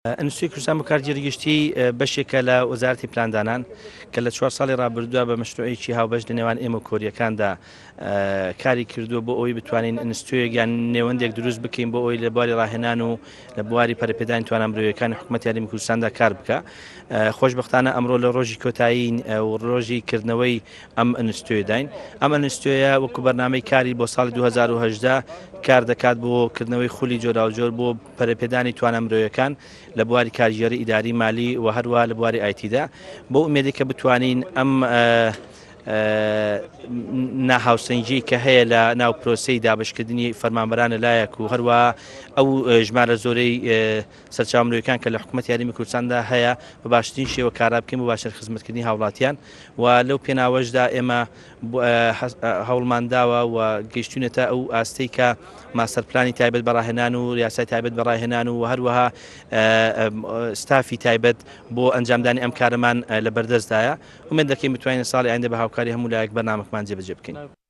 ئەنستیتۆی کوردستان بۆ کارگێڕی گشتی بەشێکە لە وەزارەتی پلاندانان کە لە 4 ساڵی ڕابردووە بە مەشروعێکی هاوبەش لە نێوان ئێمە کۆریەکاندا کاری کردووە بۆ ئەوەی بتوانین ئەنستیتۆیەکیان نێوەندێک دروست بکەین بۆ ئەوەی لە بواری ڕاهێنان و لە بواری پەرەپێدانی توانامرۆیەکانی حکوومەتی یاریمی کوردستاندا کار بکە. خۆشبەختانە ئەمڕۆ لە ڕۆژی کۆتایی و ڕۆژی کردنەوەی ئەم ئەنستیتۆیەداین. ئەم ئەنستیتۆیە وەکو بەرنامەی کاری بۆ ساڵی 2018 کار دەکات بۆ کردنەوەی خولی جۆراوجۆر بۆ پەرەپێدانی توانامرۆیەکان لە بواری کارگێڕی ئیداری مالی و هەروە لە بواری ئایتیدا بۆ ئومێدێک کە بتوانین ئەم ناهاوسەنگی کە هەیە لە ناو پرۆسەی دابشکردنی فەرمانبەرانە لایەک و هەروە ئەو ژمارە زۆرەی سەرچاومرۆیەکان کە لە حکوومەتی یاریمی کوردستاندا هەیە بە باشترین شێوە کارا بکەین بۆ باشتر خزمەتکردنی هاوڵاتیان و لەو پێناوەشدا ئێمە هەوڵمان داوە و گەیشتوونەتە ئەو ئاستەی کە ماستەرپلانی تایبەت بەڕاهێنان و یاسای تایبەت بەڕاهێنان و هەروەها ستافی تایبەت بۆ ئەنجامدانی ئەم کارەمان لە بەردەستدایە. ئومێد دەکەین بتوانین ساڵی ئایندا بە هاوکاری هەموو لایەک بەرنامەکەمان جێبەجێ بکەین.